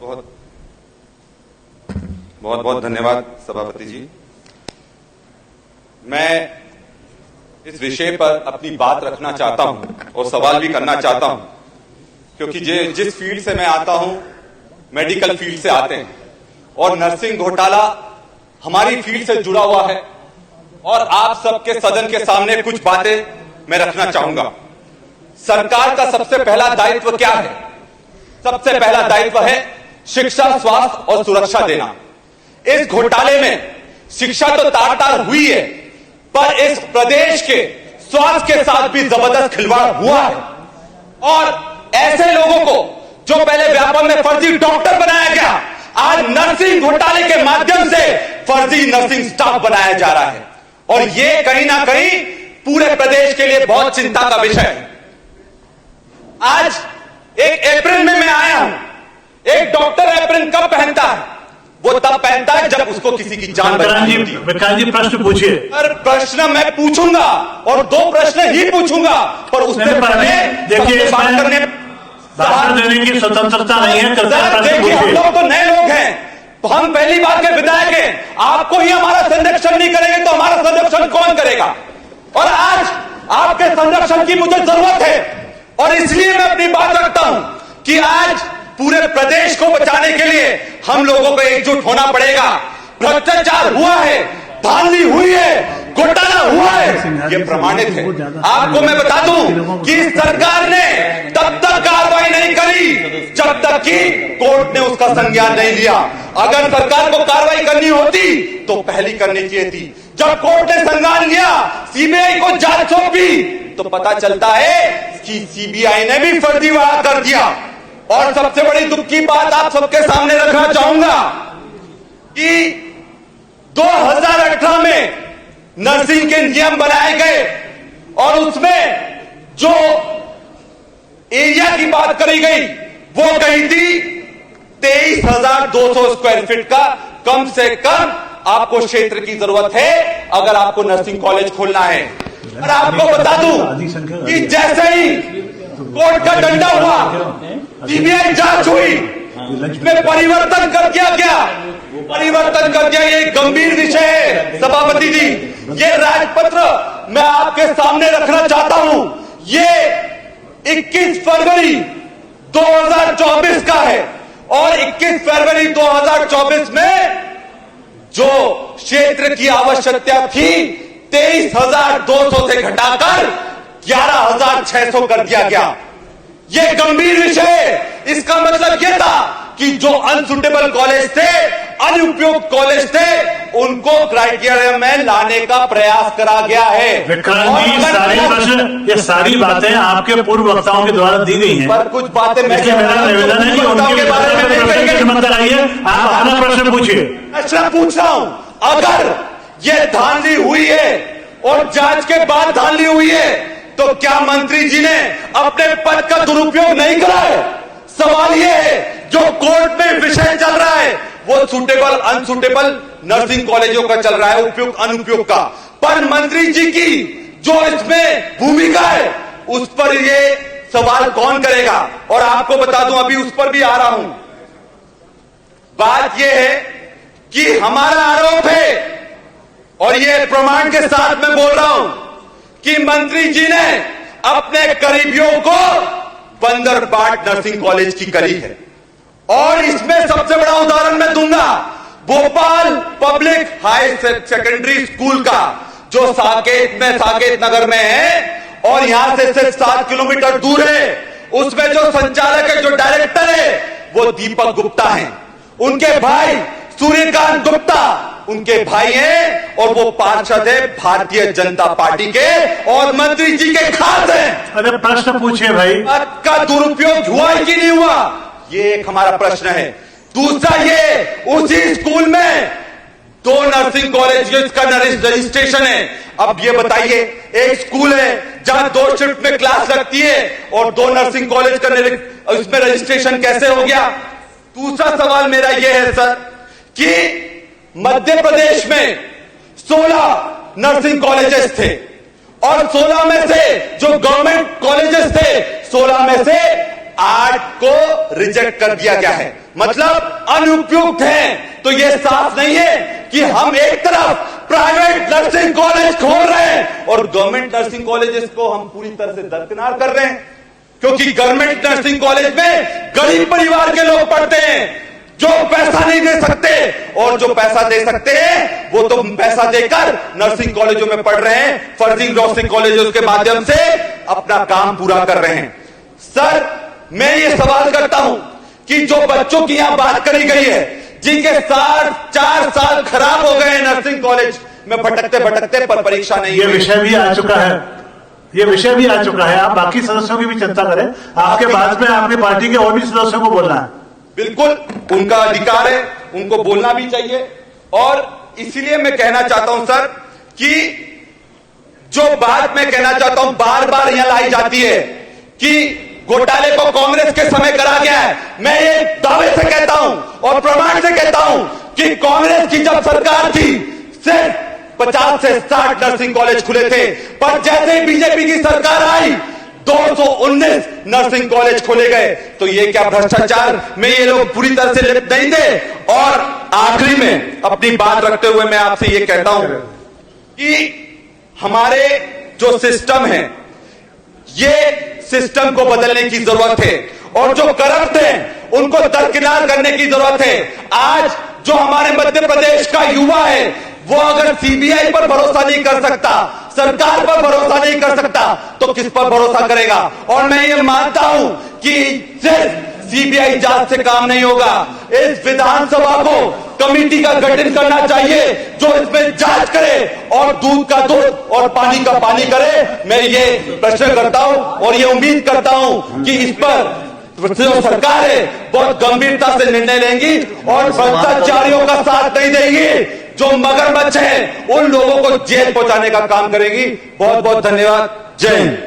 बहुत बहुत धन्यवाद सभापति जी। मैं इस विषय पर अपनी बात रखना चाहता हूं और सवाल भी करना चाहता हूं, क्योंकि जिस फील्ड से मैं आता हूं, मेडिकल फील्ड से आते हैं, और नर्सिंग घोटाला हमारी फील्ड से जुड़ा हुआ है। और आप सबके सदन के सामने कुछ बातें मैं रखना चाहूंगा। सरकार का सबसे पहला दायित्व क्या है? सबसे पहला दायित्व है शिक्षा, स्वास्थ्य और सुरक्षा देना। इस घोटाले में शिक्षा तो तार-तार हुई है, पर इस प्रदेश के स्वास्थ्य के साथ भी जबरदस्त खिलवाड़ हुआ है। और ऐसे लोगों को जो पहले व्यापम में फर्जी डॉक्टर बनाया गया, आज नर्सिंग घोटाले के माध्यम से फर्जी नर्सिंग स्टाफ बनाया जा रहा है। और यह कहीं ना कहीं पूरे प्रदेश के लिए बहुत चिंता का विषय है। आज 1 अप्रैल में मैं आया हूं। एक डॉक्टर अप्रैल कब पहनता है? वो तब पहनता है जब उसको किसी की जान बचानी होती है। विकास जी प्रश्न पूछिए। प्रश्न मैं पूछूंगा और 2 प्रश्न ही पूछूंगा, पर उससे पहले देखिए बात देने की स्वतंत्रता नहीं है। देखिए, हम लोग तो नए लोग हैं, तो हम पहली बार के विधायक हैं। आपको ही हमारा संरक्षण नहीं करेंगे तो हमारा संरक्षण कौन करेगा? और आज आपके संरक्षण की मुझे जरूरत है, और इसलिए मैं अपनी बात रखता हूं कि आज पूरे प्रदेश को बचाने के लिए हम लोगों को एकजुट होना पड़ेगा। भ्रष्टाचार हुआ है, धांधली हुई है, घोटाला हुआ है, ये प्रमाणित है। आपको मैं बता दूं कि सरकार ने तब तक कार्रवाई नहीं करी जब तक कि कोर्ट ने उसका संज्ञान नहीं लिया। अगर सरकार को कार्रवाई करनी होती तो पहले करनी चाहिए थी। जब कोर्ट ने संज्ञान लिया, सीबीआई को जांच सौंपी, तो पता चलता है कि सीबीआई ने भी फर्जीवाड़ा कर दिया। और सबसे बड़ी दुख की बात आप सबके सामने रखना चाहूंगा कि 2018 में नर्सिंग के नियम बनाए गए, और उसमें जो एरिया की बात करी गई वो कही थी 23,200 स्क्वायर फीट का कम से कम आपको क्षेत्र की जरूरत है अगर आपको नर्सिंग कॉलेज खोलना है। और आपको बता दूं कि जैसे ही कोर्ट का डंडा हुआ, सीबीआई जांच हुई, इसमें परिवर्तन कर दिया गया। परिवर्तन कर दिया, ये गंभीर विषय है सभापति जी। ये राजपत्र मैं आपके सामने रखना चाहता हूं। ये 21 फरवरी 2024 का है, और 21 फरवरी 2024 में जो क्षेत्र की आवश्यकता थी 23,200 से घटाकर 11,600 कर दिया गया। यह गंभीर विषय है। इसका मतलब यह था कि जो अनसुटेबल कॉलेज थे, अनुपयुक्त कॉलेज थे, उनको क्राइटेरिया में लाने का प्रयास करा गया है। ये सारी बातें आपके पूर्व वक्ताओं के द्वारा दी गई हैं, पर कुछ बातें मेरा निवेदन है कि उनके बारे में मत कराइए। आप अपना प्रश्न पूछिए। प्रश्न पूछ रहा हूं, अगर यह धांधली हुई है और जांच के बाद धांधली हुई है, तो क्या मंत्री जी ने अपने पद का दुरुपयोग नहीं करा है? सवाल यह है, जो कोर्ट में विषय चल रहा है वो सुटेबल अनसुटेबल नर्सिंग कॉलेजों का चल रहा है, उपयुक्त अनुपयुक्त का, पर मंत्री जी की जो इसमें भूमिका है उस पर ये सवाल कौन करेगा? और आपको बता दूं, अभी उस पर भी आ रहा हूं। बात यह है कि हमारा आरोप है, और ये प्रमाण के साथ मैं बोल रहा हूं कि मंत्री जी ने अपने करीबियों को बंदरबाट नर्सिंग कॉलेज की करी है। और इसमें सबसे बड़ा उदाहरण मैं दूंगा, Bhopal public high secondary school का, जो साकेत नगर में है और यहां से सिर्फ 7 किलोमीटर दूर है। उसमें जो संचालक है, जो डायरेक्टर है, वो दीपक गुप्ता है। उनके भाई सूर्यकांत गुप्ता उनके भाई हैं, और वो पार्षद है भारतीय जनता पार्टी के, और मंत्री जी के खास हैं। अरे प्रश्न पूछिए भाई। का दुरुपयोग हुआ है कि नहीं हुआ, ये एक हमारा प्रश्न है। दूसरा, ये उसी स्कूल में 2 नर्सिंग कॉलेज का रजिस्ट्रेशन है। अब ये बताइए, एक स्कूल है जहां 2 शिफ्ट में क्लास लगती है, और 2 नर्सिंग कॉलेज का उसमें रजिस्ट्रेशन कैसे हो गया? दूसरा सवाल मेरा यह है सर कि मध्य प्रदेश में 16 नर्सिंग कॉलेजेस थे, और 16 में से जो गवर्नमेंट कॉलेजेस थे, 16 में से 8 को रिजेक्ट कर दिया गया है, मतलब अनुपयुक्त है। तो यह साफ नहीं है कि हम एक तरफ प्राइवेट नर्सिंग कॉलेज खोल रहे हैं और गवर्नमेंट नर्सिंग कॉलेजेस को हम पूरी तरह से दरकिनार कर रहे हैं, क्योंकि गवर्नमेंट नर्सिंग कॉलेज में गरीब परिवार के लोग पढ़ते हैं जो पैसा नहीं दे सकते, और जो पैसा दे सकते हैं वो तो पैसा देकर नर्सिंग कॉलेजों में पढ़ रहे हैं, फर्जी नर्सिंग कॉलेजों के माध्यम से अपना काम पूरा कर रहे हैं। सर, मैं ये सवाल करता हूं कि जो बच्चों की यहां बात करी गई है, जिनके 4 साल खराब हो गए नर्सिंग कॉलेज में भटकते भटकते, पर परीक्षा नहीं, ये विषय भी आ चुका है, ये विषय भी आ चुका है। आप बाकी सदस्यों की भी चिंता करें, आपके बाद में आपकी पार्टी के और भी सदस्यों को बोलना है। बिल्कुल उनका अधिकार है, उनको बोलना भी चाहिए। और इसीलिए मैं कहना चाहता हूं सर कि जो बात मैं कहना चाहता हूं बार बार यहां लाई जाती है कि घोटाले को कांग्रेस के समय करा गया है, मैं ये दावे से कहता हूं और प्रमाण से कहता हूं कि कांग्रेस की जब सरकार थी सिर्फ 50 से 60 नर्सिंग कॉलेज खुले थे, पर जैसे ही बीजेपी की सरकार आई 219 नर्सिंग कॉलेज खोले गए। तो ये क्या भ्रष्टाचार में ये लोग पूरी तरह से लिप्त नहीं थे। और आखिरी में अपनी बात रखते हुए मैं आपसे ये कहता हूं कि हमारे जो सिस्टम है, ये सिस्टम को बदलने की जरूरत है, और जो करप्ट हैं उनको दरकिनार करने की जरूरत है। आज जो हमारे मध्य प्रदेश का युवा है, वो अगर सीबीआई पर भरोसा नहीं कर सकता, सरकार पर भरोसा नहीं कर सकता, तो किस पर भरोसा करेगा। और मैं ये मानता हूं कि सिर्फ सीबीआई जांच से काम नहीं होगा, इस विधानसभा को कमेटी का गठन करना चाहिए जो इसमें जांच करे और दूध का दूध और पानी का पानी करे। मैं ये प्रश्न करता हूं और ये उम्मीद करता हूं कि इस पर जो सरकार है बहुत गंभीरता से निर्णय लेंगी और भ्रष्टाचारियों का साथ नहीं देगी। जो मगरमच्छ है उन लोगों को जेल पहुंचाने का काम करेगी। बहुत बहुत धन्यवाद। जय हिंद।